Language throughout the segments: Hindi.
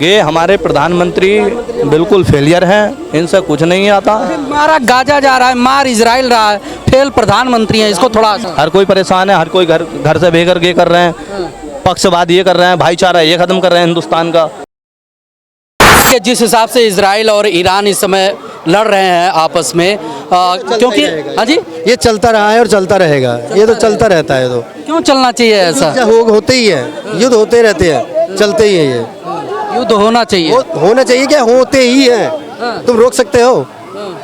कि हमारे प्रधानमंत्री बिल्कुल फेलियर हैं, इनसे कुछ नहीं आता। मारा गाजा जा रहा है, मार इजराइल रहा है, फेल प्रधानमंत्री हैं, इसको थोड़ा हर कोई परेशान है, हर कोई घर से बेघर ये कर रहे हैं, पक्षवाद ये कर रहे हैं, भाईचारा ये खत्म कर रहे हैं हिंदुस्तान का। कि जिस हिसाब से इजराइल और ईरान इस समय लड़ रहे हैं आपस में, क्योंकि हाँ जी, ये चलता रहा है और चलता रहेगा, ये तो चलता रहता है। तो क्यों चलना चाहिए ऐसा? होते ही है, युद्ध होते रहते हैं, चलते ही है। ये युद्ध होना चाहिए, होना चाहिए, क्या होते ही है। तुम रोक सकते हो?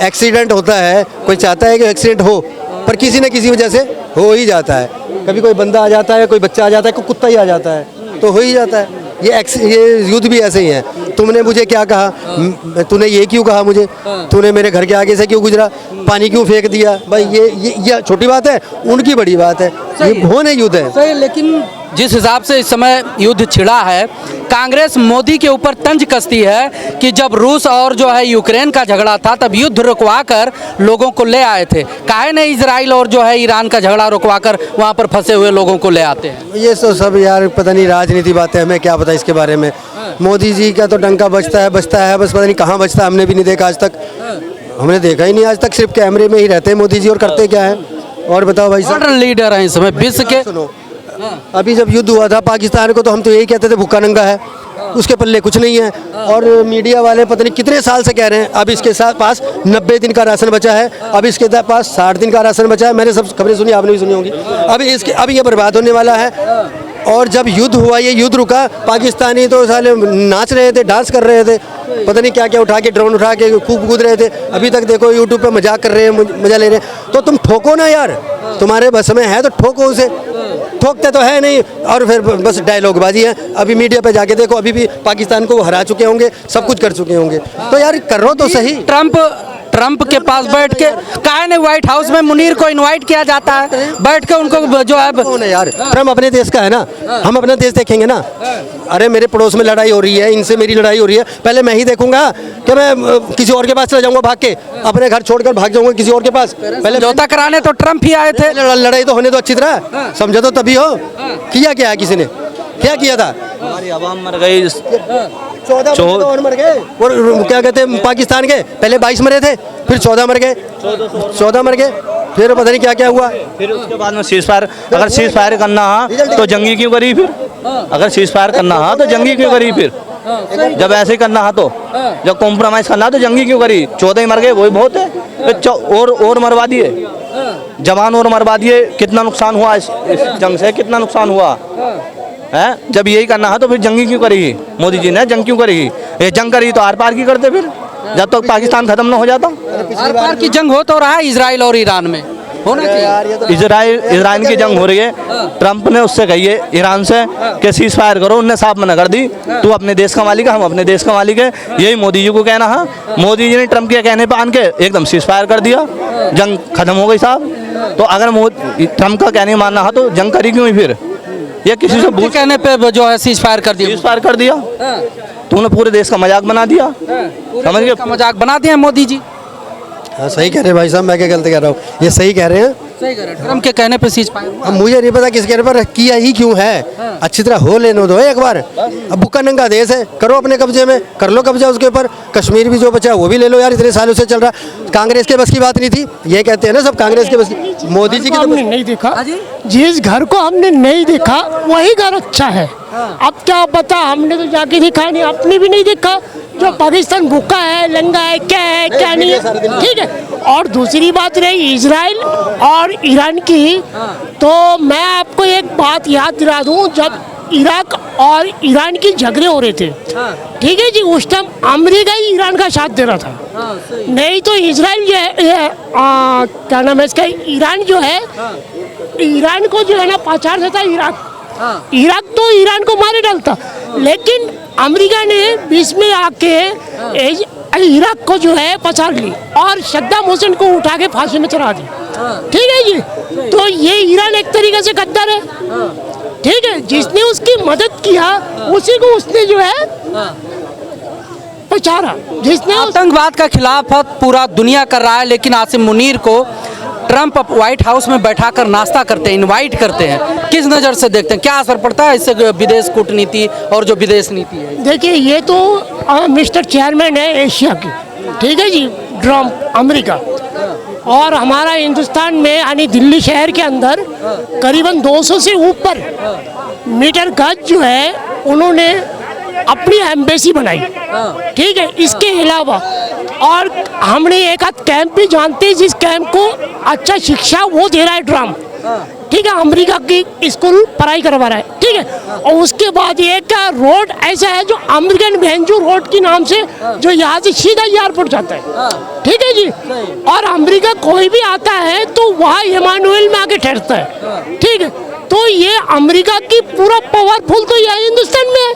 एक्सीडेंट होता है, कोई चाहता है कि एक्सीडेंट हो, पर किसी न किसी वजह से हो ही जाता है। कभी कोई बंदा आ जाता है, कोई बच्चा आ जाता है, कोई कुत्ता ही आ जाता है, तो हो ही जाता है। ये युद्ध भी ऐसे ही है। तुमने मुझे क्या कहा, तूने ये क्यों कहा मुझे, तूने मेरे घर के आगे से क्यों गुजरा, पानी क्यों फेंक दिया, भाई ये छोटी बात है, उनकी बड़ी बात है। ये होने युद्ध है सही। लेकिन जिस हिसाब से इस समय युद्ध छिड़ा है, कांग्रेस मोदी के ऊपर तंज कसती है कि जब रूस और जो है यूक्रेन का झगड़ा था तब युद्ध रुकवा कर लोगों को ले आए थे, काहे नहीं इजराइल और जो है ईरान का झगड़ा रुकवा कर वहाँ पर फंसे हुए लोगों को ले आते हैं? ये तो सब यार पता नहीं राजनीति बातें, हमें क्या पता इसके बारे में। मोदी जी का तो डंका बजता है बस पता नहीं कहाँ बजता है, हमने भी नहीं देखा आज तक। हमने देखा ही नहीं आज तक, सिर्फ कैमरे में ही रहते हैं मोदी जी और करते क्या है। और बताओ भाई साहब, लीडर हैं इस समय विश्व के। सुनो, अभी जब युद्ध हुआ था पाकिस्तान को, तो हम तो यही कहते थे भूखा नंगा है, उसके पल्ले कुछ नहीं है। और मीडिया वाले पता नहीं कितने साल से कह रहे हैं अब इसके पास 90 दिन का राशन बचा है, अब इसके पास 60 दिन का राशन बचा है। मैंने सब खबरें सुनी, आपने भी सुनी होंगी। अभी ये बर्बाद होने वाला है। और जब युद्ध हुआ, ये युद्ध रुका, पाकिस्तानी तो साले नाच रहे थे, डांस कर रहे थे, पता नहीं क्या क्या उठा के, ड्रोन उठा के खूब कूद रहे थे। अभी तक देखो यूट्यूब पे मजाक कर रहे हैं, मजा ले रहे हैं। तो तुम ठोको ना यार, तुम्हारे बस में है तो ठोको उसे, ठोकते तो है नहीं। और फिर बस डायलॉगबाजी है। अभी मीडिया पे जाके देखो, अभी भी पाकिस्तान को हरा चुके होंगे, सब कुछ कर चुके होंगे। तो यार करो तो सही। ट्रंप के पास बैठ के काहे नहीं व्हाइट हाउस में मुनीर को इनवाइट किया जाता है, बैठ के उनको जो है। कौन है यार? ट्रंप अपने देश का है ना, हम अपना देश देखेंगे ना। अरे मेरे पड़ोस में लड़ाई हो रही है, इनसे मेरी लड़ाई हो रही है, पहले मैं ही देखूंगा कि मैं किसी और के पास चला जाऊंगा, भाग के अपने घर छोड़कर भाग जाऊंगा किसी और के पास। पहले समझौता कराने तो ट्रंप ही आए थे। लड़ाई तो होने दो अच्छी तरह, समझो तो तभी हो। किया क्या है किसी ने, क्या किया था? हमारी आवाम मर गई, 14 और मर गए। और क्या कहते हैं पाकिस्तान के, पहले 22 मरे थे, फिर 14 मर गए, 14 मर गए, फिर पता नहीं क्या क्या हुआ। फिर उसके बाद में सीज फायर, अगर सीज फायर करना है तो जंगी क्यों करी फिर? अगर सीज फायर करना है तो जंगी क्यों करी फिर? जब ऐसे ही करना है तो, जब कॉम्प्रोमाइज करना है तो जंगी क्यों करी? 14 ही मर गए, वही बहुत है। और मरवा दिए, जवान और मरवा दिए। कितना नुकसान हुआ इस जंग से, कितना नुकसान हुआ है? जब यही करना है तो फिर जंगी क्यों करी मोदी जी ने? जंग क्यों करी? ये जंग करी तो आर पार की करते फिर, जब तक पाकिस्तान खत्म ना हो जाता। आर पार की जंग हो तो रहा है इजराइल और ईरान में, होना चाहिए। इजराइल की जंग हो रही है। ट्रंप ने उससे कही है ईरान से कि सीज फायर करो, उनने साफ मना कर दी। तू अपने देश का मालिक है, हम अपने देश का मालिक है, यही मोदी जी को कहना है। मोदी जी ने ट्रंप के कहने पर आन के एकदम सीज फायर कर दिया, जंग खत्म हो गई साहब। तो अगर ट्रंप का कहने मानना है तो जंग करी क्यों फिर? ये किसी से पूछ कहने पे जो है सीज फायर कर दिया, सीज फायर कर दिया। तूने पूरे देश का मजाक बना दिया, समझ गए? मजाक बना दिया मोदी जी। हाँ सही कह रहे हैं भाई साहब, मैं क्या गलत कह रहा हूँ? ये सही कह रहे हैं, सही कह रहे हैं। ट्रंप के कहने पे सीज फायर हुआ। अब मुझे नहीं पता किस कहने पर किया ही क्यों है, अच्छी तरह हो लेने दो एक बार। अब भुक्का नंगा देश है, करो अपने कब्जे में, कर लो कब्जा उसके ऊपर। कश्मीर भी जो बचा है वो भी ले लो यार, इतने सालों से चल रहा। कांग्रेस के बस की बात नहीं थी, ये कहते हैं ना सब कांग्रेस के बस की। मोदी जी की हमने नहीं देखा, जिस घर को हमने नहीं देखा वही घर अच्छा है। अब क्या पता, हमने तो जाके देखा नहीं, आपने भी नहीं देखा। जो पाकिस्तान भूखा है, नंगा है, क्या है क्या नहीं है, ठीक है। और दूसरी बात रही इजराइल और ईरान की, तो मैं आपको एक बात याद दिला दूं, जब इराक और ईरान की झगड़े हो रहे थे, ठीक है जी, उस टाइम अमेरिका ही ईरान का साथ दे रहा था। नहीं तो इजराइल जो है, क्या नाम है इसका, ईरान जो है, ईरान को जो है ना पछाड़ देता इराक तो ईरान को मारे डालता। लेकिन अमेरिका ने बीच में आके इराक को जो है पछाड़ ली और सद्दाम हुसैन को उठा के फांसी में चढ़ा दी, ठीक है जी। तो ये ईरान एक तरीके से गद्दार है, ठीक है। जिसने उसकी मदद किया उसी को उसने जो है पछाड़ा। जिसने आतंकवाद का खिलाफ पूरा दुनिया कर रहा है, लेकिन आसिम मुनीर को ट्रंप अब व्हाइट हाउस में बैठाकर नाश्ता करते हैं, इनवाइट करते हैं, किस नज़र से देखते हैं, क्या असर पड़ता है इससे विदेश कूटनीति और जो विदेश नीति है? देखिए ये तो मिस्टर चेयरमैन है एशिया की, ठीक है जी, ट्रम्प अमेरिका, और हमारा हिंदुस्तान में यानी दिल्ली शहर के अंदर करीबन 200 से ऊपर मीटर गज जो है उन्होंने अपनी एम्बेसी बनाई, ठीक है। इसके अलावा और हमने एक आध कैंप भी जानते हैं जिस कैंप को अच्छा शिक्षा वो दे रहा है ट्रम्प, ठीक है, अमेरिका की स्कूल पढ़ाई करवा रहा है, ठीक है। और उसके बाद ये का रोड ऐसा है जो अमेरिकन वेंजू रोड के नाम से जो यहाँ से सीधा एयरपोर्ट जाता है, ठीक है जी। और अमेरिका कोई भी आता है तो वहाँ इमानुएल में आके ठहरता है, ठीक है। तो ये अमेरिका की पूरा पावरफुल तो यहाँ हिंदुस्तान में है,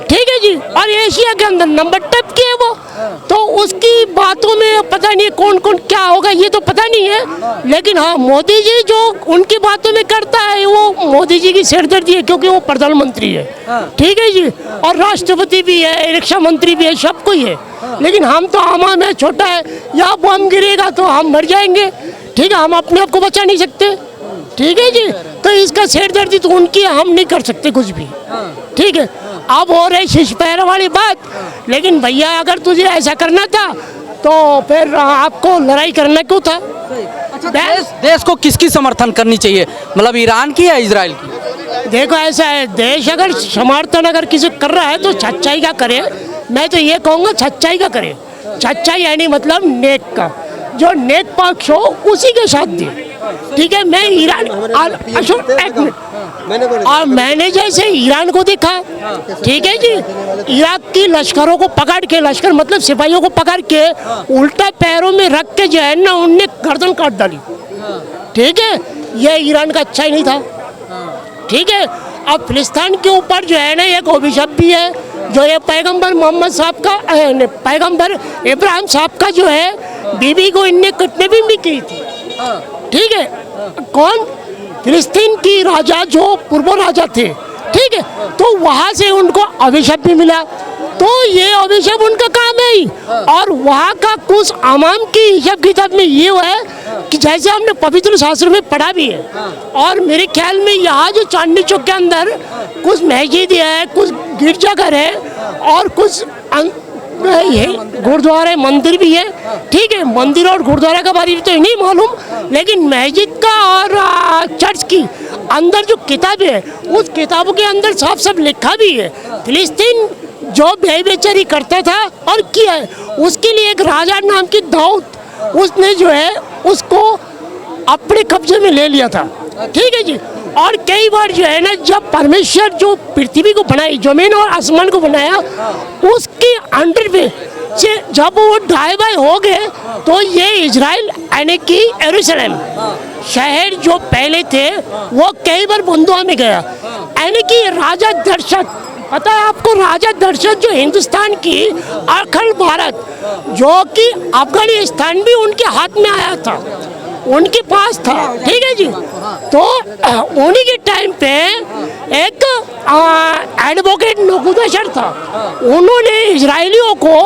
ठीक है जी। और एशिया के अंदर नंबर टप की है वो, तो उसकी बातों में पता नहीं कौन कौन क्या होगा ये तो पता नहीं है, लेकिन हाँ मोदी जी जो उनकी बातों में करता है वो मोदी जी की सिरदर्दी है, क्योंकि वो प्रधानमंत्री है, ठीक है जी, और राष्ट्रपति भी है, रक्षा मंत्री भी है, सब कोई है। लेकिन हम तो आवाम है, छोटा है, या बम गिरेगा तो हम मर जाएंगे, ठीक है, हम अपने आप को बचा नहीं सकते, ठीक है जी। तो इसका सिरदर्दी तो उनकी, हम नहीं कर सकते कुछ भी, ठीक है। अब हो रही शीश पैर वाली बात, लेकिन भैया अगर तुझे ऐसा करना था तो फिर आपको लड़ाई करना क्यों था? अच्छा, देश को किसकी समर्थन करनी चाहिए, मतलब ईरान की या इजराइल की? देखो ऐसा है, देश अगर समर्थन अगर किसी कर रहा है तो सच्चाई का करे, मैं तो ये कहूँगा सच्चाई का करे, सच्चाई यानी मतलब नेक का, जो नेक पक्ष हो उसी के साथ दे, ठीक है। मैं ईरान अशोक एक मिनट, और मैंने जैसे ईरान को देखा, ठीक है जी, इराक की लश्करों को पकड़ के, लश्कर मतलब सिपाहियों को पकड़ के उल्टा पैरों में रख के जो है ना उनने गर्दन काट डाली, ठीक है। ये ईरान का अच्छा ही नहीं था, ठीक है। अब फिलिस्तीन के ऊपर जो है ना एक अभिशाप भी है, जो ये पैगंबर मोहम्मद साहब का पैगंबर इब्राहिम साहब का जो है बीबी को इनने किडनैपिंग भी की थी, ठीक है। कौन? फिलिस्तीन की राजा जो पूर्व राजा थे, ठीक है, तो वहाँ से उनको अभिशाप भी मिला, तो ये अभिशाप उनका काम है ही। और वहाँ का कुछ आवाम की हिसाब किताब में ये है कि जैसे हमने पवित्र शास्त्र में पढ़ा भी है, और मेरे ख्याल में यहाँ जो चांदनी चौक के अंदर कुछ मस्जिद है, कुछ गिरजाघर है, और कुछ गुरुद्वारा मंदिर भी है, ठीक है। मंदिर और गुरुद्वारा का बारे में तो नहीं मालूम, लेकिन मस्जिद का और चर्च की अंदर जो किताबें है उस किताबों के अंदर साफ साफ लिखा भी है फिलिस्तीन जो बेचारी करता था और किया है, उसके लिए एक राजा नाम की दाऊद, उसने जो है उसको अपने कब्जे में ले लिया था, ठीक है जी। और कई बार जो है ना जब परमेश्वर जो पृथ्वी को बनाई, जमीन और आसमान को बनाया, उसके अंडर में से जब वो ढाई हो गए तो ये इजराइल यानी कि यरूशलेम शहर जो पहले थे वो कई बार बंधुआ में गया, यानी कि राजा दर्शक, पता है आपको राजा दर्शक जो हिंदुस्तान की अखंड भारत जो कि अफगानिस्तान भी उनके हाथ में आया था, उनके पास था, ठीक है जी। तो उन्हीं के टाइम पे एक एडवोकेट नबूकदनेस्सर था, उन्होंने इजरायलियों को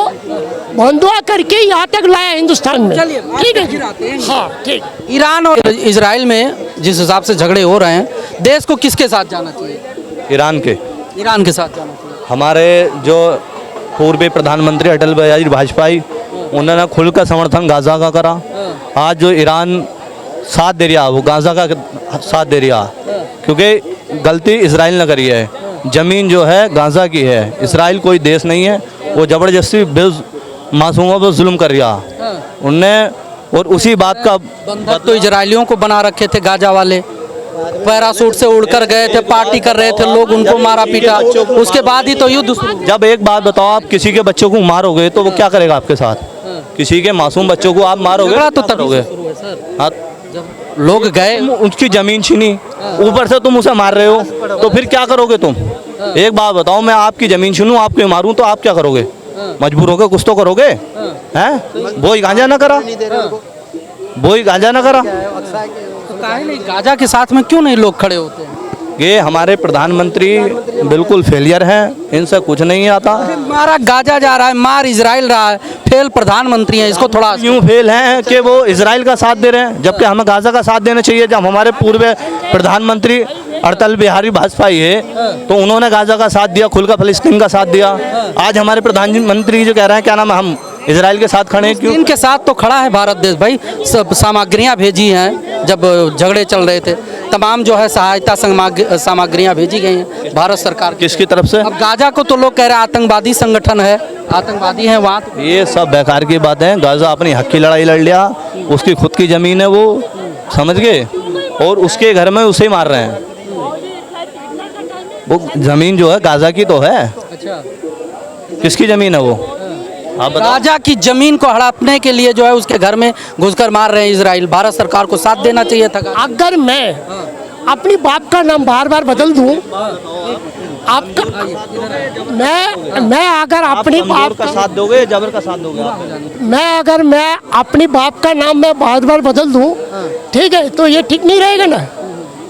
बंधुआ करके यहाँ तक लाया हिंदुस्तान में, ठीक है जी। हाँ ठीक। ईरान और इजराइल में जिस हिसाब से झगड़े हो रहे हैं, देश को किसके साथ जाना चाहिए? ईरान के साथ जाना चाहिए। हमारे जो पूर्व प्रधानमंत्री अटल बिहारी वाजपेयी, उन्होंने खुलकर समर्थन गाजा का करा। आज जो ईरान साथ दे रहा वो गाजा का साथ दे रहा, क्योंकि गलती इसराइल ने करी है, ज़मीन जो है गाजा की है, इसराइल कोई देश नहीं है, वो ज़बरदस्ती मासूमों पर जुल्म कर रहा उनने। और उसी बात का बंधक तो इजरायलियों को बना रखे थे, गाजा वाले पैरासूट से उड़कर गए थे, पार्टी कर रहे थे लोग, उनको मारा पीटा, उसके बाद ही तो युद्ध शुरू। जब एक बात बताओ, आप किसी के बच्चों को मारोगे तो वो क्या करेगा आपके साथ? किसी के मासूम बच्चों को आप मारोगे तो तरोगे। हाँ, लोग गए, उसकी जमीन छीनी, ऊपर से तुम उसे मार रहे हो, तो फिर क्या करोगे तुम? एक बात बताओ, मैं आपकी जमीन छीनूं, आपको मारूं, तो आप क्या करोगे? मजबूर होकर कुछ तो करोगे, हैं? वो ही गांजा ना करा, वो ही गांजा ना करा। तो काहे नहीं गाजा के साथ में क्यों नहीं लोग खड़े होते हैं? ये हमारे प्रधानमंत्री बिल्कुल फेलियर हैं, इनसे कुछ नहीं आता। मारा गाजा जा रहा है, मार इजराइल रहा है, फेल प्रधानमंत्री हैं, इसको थोड़ा यूँ फेल हैं कि वो इजराइल का साथ दे रहे हैं, जबकि हमें गाजा का साथ देना चाहिए। जब हमारे पूर्व प्रधानमंत्री अटल बिहारी वाजपेयी है तो उन्होंने गाजा का साथ दिया, खुल का फिलिस्तीन का साथ दिया। आज हमारे प्रधानमंत्री जो कह रहे हैं क्या नाम है, हम इजराइल के साथ खड़े हैं, क्यों? इनके साथ तो खड़ा है भारत देश भाई। सब सामग्रियां भेजी हैं, जब झगड़े चल रहे थे तमाम जो है सहायता सामग्रियां भेजी गई हैं भारत सरकार की। किसकी तरफ से? अब गाजा को तो लोग कह रहे हैं आतंकवादी संगठन है, आतंकवादी है वहाँ। ये सब बेकार की बात है। गाजा अपनी हक की लड़ाई लड़ लिया, उसकी खुद की ज़मीन है वो, समझ गए, और उसके घर में उसे मार रहे हैं। वो ज़मीन जो है गाजा की तो है, अच्छा, किसकी ज़मीन है वो? आप बताओ। गाजा की जमीन को हड़पने के लिए जो है उसके घर में घुसकर मार रहे हैं इजराइल। भारत सरकार को साथ देना चाहिए था। अगर मैं अपनी बाप का नाम बार बार बदल दूं, आपका मैं अगर अपनी बाप का साथ दोगे, जबर का साथ दोगे आप? मैं अपनी बाप का नाम मैं बार बार बदल दूं, ठीक है, तो ये ठीक नहीं रहेगा ना।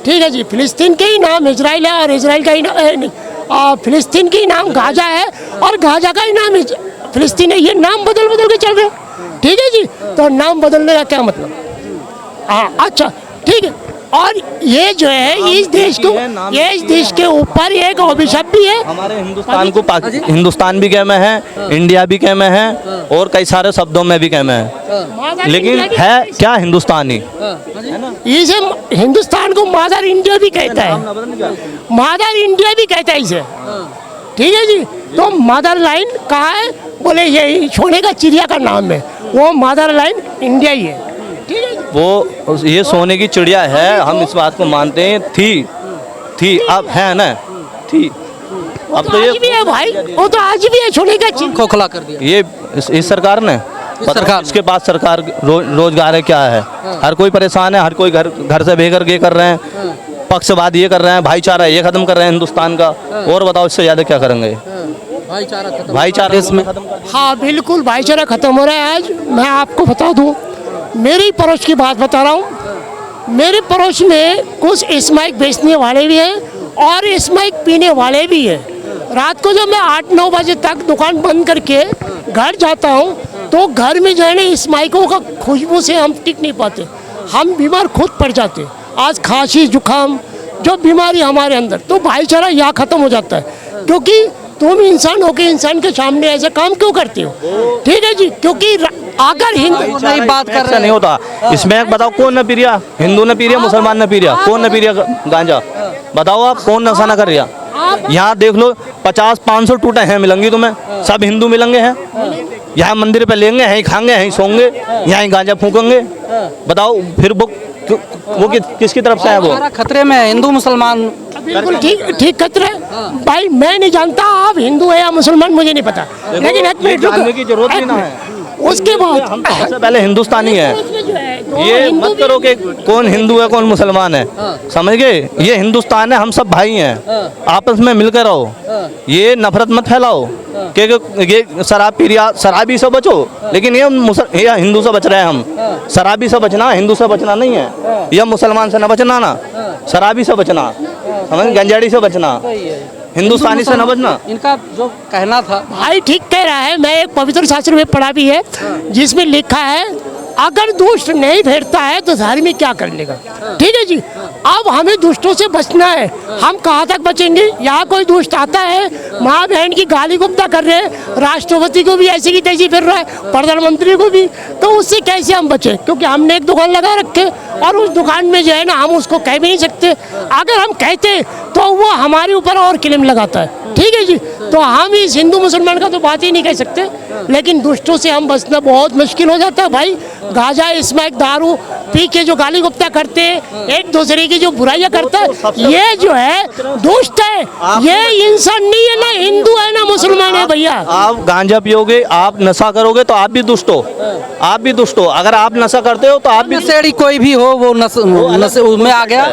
ठीक है जी, फिलिस्तीन के ही नाम इजराइल है और इजराइल का ही नाम नहीं, फिलिस्तीन के ही नाम गाजा है और गाजा का ही नाम फिलिस्तीन है। ये नाम बदल बदल के चल रहे हैं, ठीक है जी। तो नाम बदलने का क्या मतलब? हाँ, अच्छा, ठीक है। और ये जो है इस देश को, ये इस देश के ऊपर एक अभिशाप भी है। हमारे हिंदुस्तान को हिंदुस्तान भी कहना है, इंडिया भी कहना है, और कई सारे शब्दों में भी कहना है, लेकिन है क्या हिंदुस्तानी? इसे हिंदुस्तान को मदर इंडिया भी कहता है, मदर इंडिया भी कहता है इसे, ठीक है जी। तो मदर लाइन कहाँ है? बोले ये सोने का चिड़िया का नाम है, वो मदर लाइन इंडिया ही है, ठीक है। वो ये सोने की चिड़िया है, हम इस बात को मानते हैं। थी अब है ना, थी अब तो आज भी है भाई, वो तो आज भी है, सोने का चिड़िया खोखला कर दिया ये इस सरकार ने, सरकार इसके बाद सरकार रोजगार है क्या है? हर कोई परेशान है, हर कोई घर से बेघर के कर रहे हैं, पक्षवाद ये कर रहे हैं, भाईचारा ये खत्म कर रहे हैं हिंदुस्तान का। और बताओ इससे ज्यादा क्या करेंगे? भाईचारा इसमें खत्म कर दिया। हाँ बिल्कुल, भाईचारा खत्म हो रहा है। आज मैं आपको बता दूं, मेरी पड़ोस की बात बता रहा हूँ। मेरे पड़ोस में कुछ स्मैक बेचने वाले भी हैं और स्मैक पीने वाले भी हैं। रात को जब मैं 8-9 बजे तक दुकान बंद करके घर जाता हूँ तो घर में जो है ना स्मैकों का खुशबू से हम टिक नहीं पाते, हम बीमार खुद पड़ जाते। आज खांसी जुकाम जो बीमारी हमारे अंदर, तो भाईचारा यहाँ खत्म हो जाता है। क्योंकि तुम इंसान हो के इंसान के सामने ऐसे काम क्यों करते हो? ठीक है जी, क्योंकि अगर हिंदू नहीं बात कर रहे नहीं होता इसमें, बताओ कौन न पी रिया? हिंदू ने पी रिया, मुसलमान ने पी रिया, कौन न पी रिया गांजा? बताओ आप, कौन नशा न कर रिया? यहाँ देख लो 50-500 टूटे हैं मिलेंगी तुम्हें, सब हिंदू मिलेंगे हैं। यहाँ मंदिर पे लेंगे, यहीं खाएंगे, यहीं सोंगे, यहीं गांजा फूकेंगे। बताओ फिर वो किसकी तरफ से है? वो खतरे में है, हिंदू मुसलमान बिल्कुल ठीक खतरा है भाई। मैं नहीं जानता आप हिंदू है या मुसलमान, मुझे नहीं पता, लेकिन एक मिनट जानने की जरूरत नहीं ना है। उसके बाद हम तो सबसे पहले हिंदुस्तानी है। ये मत करो कि कौन हिंदू है कौन मुसलमान है, समझ गए? ये हिंदुस्तान है, हम सब भाई हैं, आपस में मिलकर रहो। ये नफरत मत फैलाओ कि ये शराब पी रिया, शराबी से बचो, लेकिन ये हिंदू से बच रहे हैं हम। शराबी से बचना, हिंदू से बचना नहीं है। या मुसलमान से न बचना ना, शराबी से बचना, समझ, गंजाड़ी से बचना, हिंदुस्तानी से न बचना। इनका जो कहना था भाई ठीक कह रहा है। मैं एक पवित्र शास्त्र में पढ़ा भी है जिसमें लिखा है अगर दुष्ट नहीं भेटता है तो धार्मिक क्या कर लेगा। ठीक है जी, अब हमें दुष्टों से बचना है। हम कहाँ तक बचेंगे? यहाँ कोई दुष्ट आता है, माँ बहन की गाली गुप्ता कर रहे हैं, राष्ट्रपति को भी ऐसी की तैसी फिर रहा है, प्रधानमंत्री को भी, तो उससे कैसे हम बचें? क्योंकि हमने एक दुकान लगा रखे और उस दुकान में जो है ना हम उसको कह भी नहीं सकते। अगर हम कहते तो वो हमारे ऊपर और क्लेम लगाता है। ठीक है जी, तो हम इस हिंदू मुसलमान का तो बात ही नहीं कह सकते, लेकिन दुष्टों से हम बचना बहुत मुश्किल हो जाता है भाई। गांजा, स्मैक, दारू पी के जो गाली गुप्ता करते हैं, एक दूसरे की जो बुराइयां करता है, ये जो है दुष्ट है। ये इंसान नहीं है, ना हिंदू है ना मुसलमान है भैया। आप गांजा पियोगे, आप नशा करोगे तो आप भी दुष्ट हो, आप भी दुष्ट हो। अगर आप नशा करते हो तो आप भी नशेड़ी कोई भी हो वो नशे में आ गया।